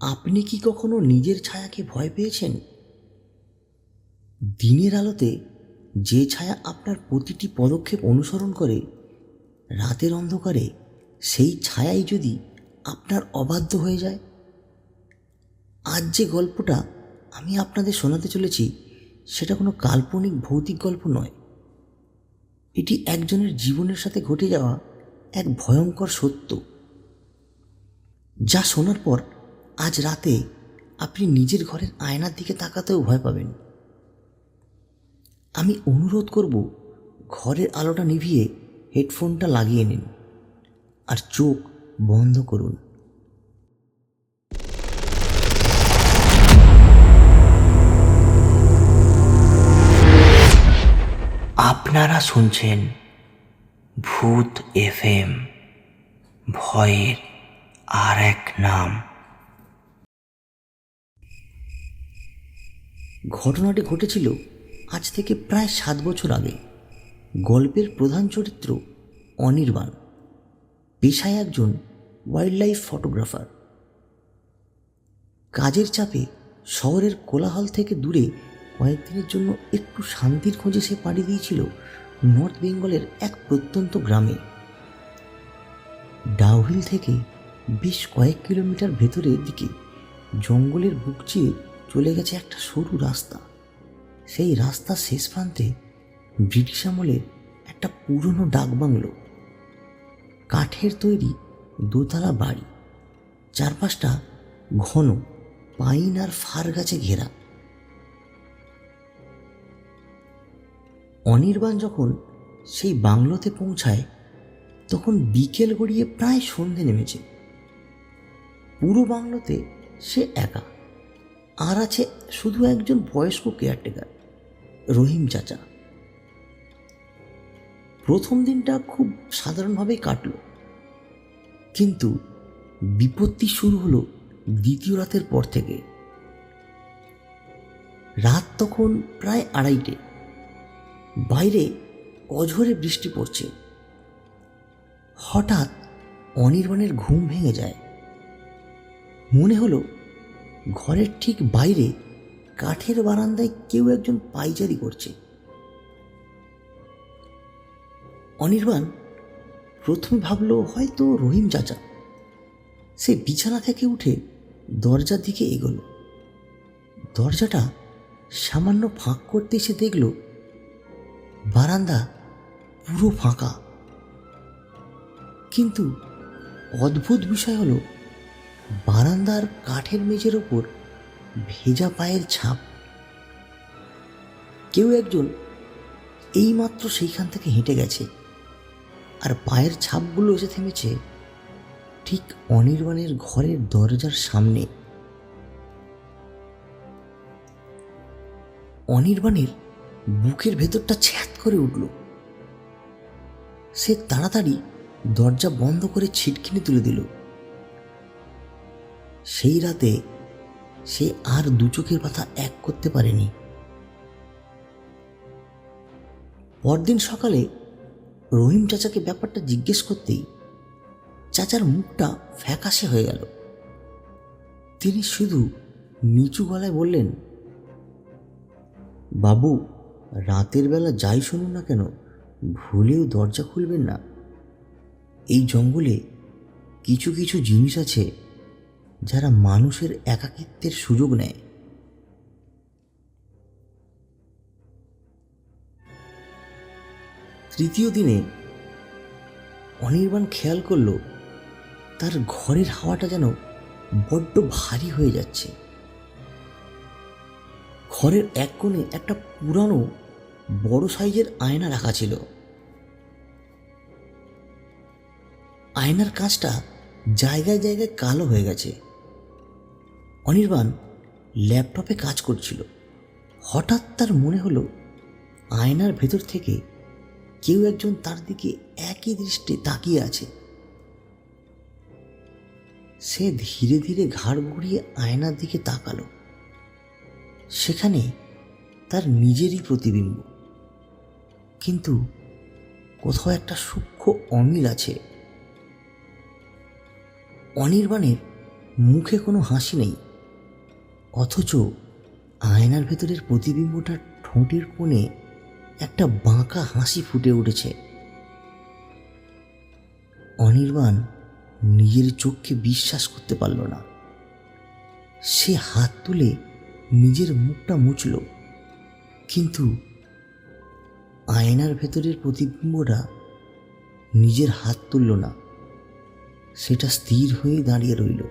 আপনি কি কখনো নিজের ছায়াকে ভয় পেয়েছেন? দিনের আলোতে যে ছায়া আপনার প্রতিটি পদক্ষেপ অনুসরণ করে, রাতের অন্ধকারে সেই ছায়াই যদি আপনার অবাধ্য হয়ে যায়। আজ যে গল্পটা আমি আপনাদের শোনাতে চলেছি সেটা কোনো কাল্পনিক ভৌতিক গল্প নয়। এটি একজনের জীবনের সাথে ঘটে যাওয়া এক ভয়ঙ্কর সত্য, যা শোনার পর আজ রাতে আপনি নিজের ঘরের আয়নার দিকে তাকাতেও ভয় পাবেন। আমি অনুরোধ করব, ঘরের আলোটা নিভিয়ে হেডফোনটা লাগিয়ে নিন আর চোখ বন্ধ করুন। আপনারা শুনছেন ভূত FM, ভয়ের আর এক নাম। ঘটনাটি ঘটেছিল আজ থেকে প্রায় 7 বছর আগে। গল্পের প্রধান চরিত্র অনির্বাণ, পেশায় একজন ওয়াইল্ড লাইফ ফটোগ্রাফার। কাজের চাপে শহরের কোলাহল থেকে দূরে কয়েকদিনের জন্য একটু শান্তির খোঁজে সে পাড়ি দিয়েছিল নর্থ বেঙ্গলের এক প্রত্যন্ত গ্রামে। ডাউহিল থেকে বেশ কয়েক কিলোমিটার ভেতরের দিকে জঙ্গলের বুক চিয়ে চলে গেছে একটা সরু রাস্তা। সেই রাস্তার শেষ প্রান্তে ব্রিটিশ আমলের একটা পুরনো ডাকবাংলো, কাঠের তৈরি দোতলা বাড়ি, চারপাশটা ঘন পাইন আর ফার গাছে ঘেরা। অনির্বাণ যখন সেই বাংলোতে পৌঁছায় তখন বিকেল গড়িয়ে প্রায় সন্ধে নেমেছে। পুরো বাংলোতে সে একা, আর আছে শুধু একজন বয়স্ক কেয়ারটেকার, রহিম চাচা। প্রথম দিনটা খুব সাধারণভাবেই কাটল, কিন্তু বিপত্তি শুরু হলো দ্বিতীয় রাতের পর থেকে। রাত তখন প্রায় 2:30। বাইরে অঝোরে বৃষ্টি পড়ছে। হঠাৎ অনির্বাণের ঘুম ভেঙে যায়। মনে হলো ঘরের ঠিক বাইরে কাঠের বারান্দায় কেউ একজন পায়চারি করছে। অনির্বাণ প্রথমে ভাবল হয়তো রহিম চাচা। সে বিছানা থেকে উঠে দরজার দিকে এগোলো। দরজাটা সামান্য ফাঁক করতে সে দেখল বারান্দা পুরো ফাঁকা। কিন্তু অদ্ভুত বিষয় হলো বারান্দার কাঠের মেঝের ওপর ভেজা পায়ের ছাপ। কেউ একজন এইমাত্র সেইখান থেকে হেঁটে গেছে, আর পায়ের ছাপগুলো এসে থেমেছে ঠিক অনির্বাণের ঘরের দরজার সামনে। অনির্বাণের বুকের ভেতরটা ছ্যাঁত করে উঠল। সে তাড়াতাড়ি দরজা বন্ধ করে ছিটকিনি তুলে দিল। সেই রাতে সে আর দু চোখের পাতা এক করতে পারেনি। পরদিন সকালে রহিম চাচাকে ব্যাপারটা জিজ্ঞেস করতেই চাচার মুখটা ফ্যাকাশে হয়ে গেল। তিনি শুধু নিচু গলায় বললেন, বাবু, রাতের বেলা যাই শুনুন না কেন, ভুলেও দরজা খুলবেন না। এই জঙ্গলে কিছু কিছু জিনিস আছে যারা মানুষের একাকিত্বের সুযোগ নেয়। তৃতীয় দিনে অনির্বাণ খেয়াল করল তার ঘরের হাওয়াটা যেন বড্ড ভারী হয়ে যাচ্ছে। ঘরের এক কোণে একটা পুরানো বড় সাইজের আয়না রাখা ছিল। আয়নার কাঁচটা জায়গায় জায়গায় কালো হয়ে গেছে। অনির্বাণ ল্যাপটপে কাজ করছিল। হঠাৎ তার মনে হলো আয়নার ভেতর থেকে কেউ একজন তার দিকে একই দৃষ্টি তাকিয়ে আছে। সে ধীরে ধীরে ঘাড় ঘুরিয়ে আয়নার দিকে তাকালো। সেখানে তার নিজেরই প্রতিবিম্ব, কিন্তু কোথাও একটা সূক্ষ্ম অমিল আছে। অনির্বাণের মুখে কোনো হাসি নেই, অথচ আয়নার ভেতরের প্রতিবিম্বটার ঠোঁটের কোণে একটা বাঁকা হাসি ফুটে উঠেছে। অনির্বাণ নিজের চোখকে বিশ্বাস করতে পারল না। সে হাত তুলে নিজের মুখটা মুছল, কিন্তু আয়নার ভেতরের প্রতিবিম্বটা নিজের হাত তুলল না। সেটা স্থির হয়ে দাঁড়িয়ে রইল,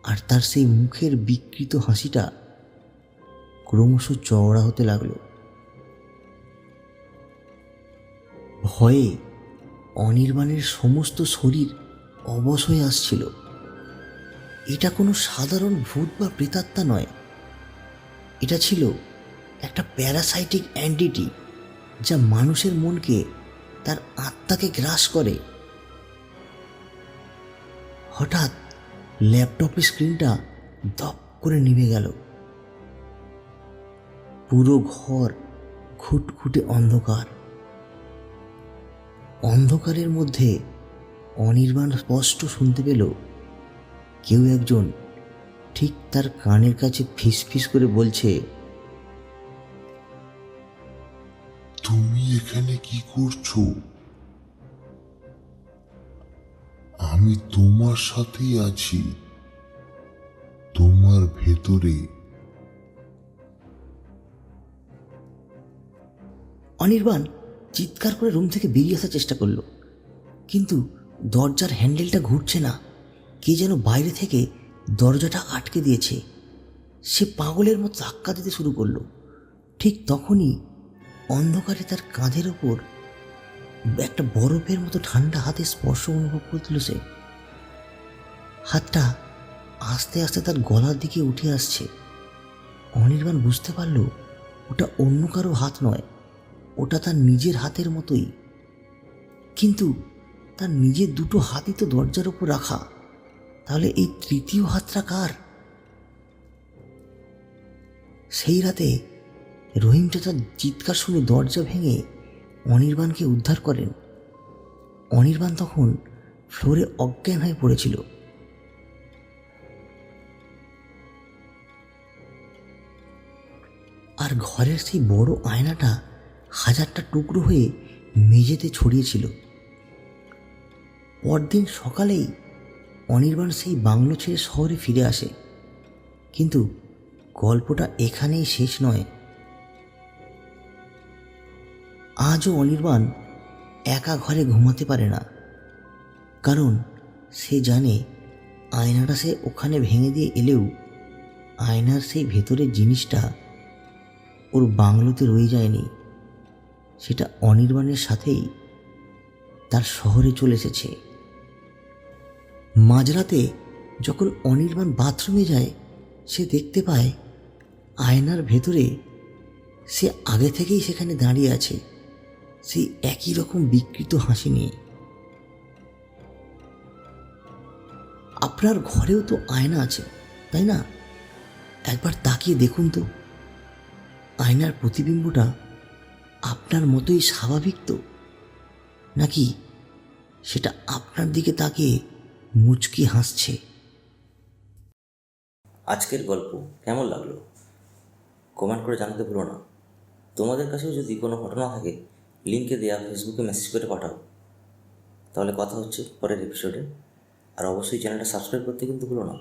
আর তার সেই মুখের বিকৃত হাসিটা ক্রমশ চওড়া হতে লাগলো। ভয়ে অনির্বাণের সমস্ত শরীর অবশ হয়ে আসছিল। এটা কোনো সাধারণ ভূত বা প্রেতাত্মা নয়, এটা ছিল একটা প্যারাসাইটিক অ্যান্টিটি, যা মানুষের মনকে, তার আত্মাকে গ্রাস করে। হঠাৎ ল্যাপটপের স্ক্রিনটা দপ করে নিভে গেল। পুরো ঘর ঘুটঘুটে অন্ধকার। অন্ধকারের মধ্যে অনির্বাণ স্পষ্ট শুনতে পেল কেউ একজন ঠিক তার কানের কাছে ফিসফিস করে বলছে, তুমি এখানে কি করছো? আমি তোমার সাথেই আছি, তোমার ভেতরে। অনির্বাণ চিৎকার করে রুম থেকে বেরিয়ে আসার চেষ্টা করলো, কিন্তু দরজার হ্যান্ডেলটা ঘুরছে না। কে যেন বাইরে থেকে দরজাটা আটকে দিয়েছে। সে পাগলের মতো ধাক্কা দিতে শুরু করলো। ঠিক তখনই অন্ধকারে তার কাঁধের ওপর একটা বরফের মতো ঠান্ডা হাতের স্পর্শ অনুভব করছিল সে। হাতটা আস্তে আস্তে তার গলার দিকে উঠে আসছে। অনির্বাণ বুঝতে পারল ওটা অন্য কারো হাত নয়, ওটা তার নিজের হাতের মতোই। কিন্তু তার নিজের দুটো হাতই তো দরজার ওপর রাখা, তাহলে এই তৃতীয় হাতটা কার? সেই রাতে রহিম চাচার চিৎকার শুনে দরজা ভেঙে অনির্বাণকে উদ্ধার করেন। অনির্বাণ তখন ফ্লোরে অজ্ঞান হয়ে পড়েছিল। আর ঘরের সেই বড় আয়নাটা হাজারটা টুকরো হয়ে মেঝেতে ছড়িয়েছিল। পরদিন সকালেই অনির্বাণ সেই বাংলো ছেড়ে শহরে ফিরে আসে। কিন্তু গল্পটা এখানেই শেষ নয়। আজও অনির্বাণ একা ঘরে ঘুমাতে পারে না, কারণ সে জানে আয়নাটা সে ওখানে ভেঙে দিয়ে এলেও আয়নার সেই ভেতরের জিনিসটা ওর বাংলোতে রয়ে যায়নি। সেটা অনির্বাণের সাথেই তার শহরে চলে এসেছে। মাঝরাতে যখন অনির্বাণ বাথরুমে যায়, সে দেখতে পায় আয়নার ভেতরে সে আগে থেকেই সেখানে দাঁড়িয়ে আছে, সেই একই রকম বিকৃত হাসি নিয়ে। আপনার ঘরেও তো আয়না আছে, তাই না? একবার তাকিয়ে দেখুন তো, আয়নার প্রতিবিম্বটা আপনার মতোই স্বাভাবিক তো, নাকি সেটা আপনার দিকে তাকিয়ে মুচকি হাসছে? আজকের গল্প কেমন লাগলো কমেন্ট করে জানাতে ভুলো না। তোমাদের কাছেও যদি কোনো ঘটনা থাকে, লিঙ্কে দেওয়া ফেসবুকে মেসেজ করে পাঠাও। তাহলে কথা হচ্ছে পরের এপিসোডে। আর অবশ্যই চ্যানেলটা সাবস্ক্রাইব করতে কিন্তু ভুলো না।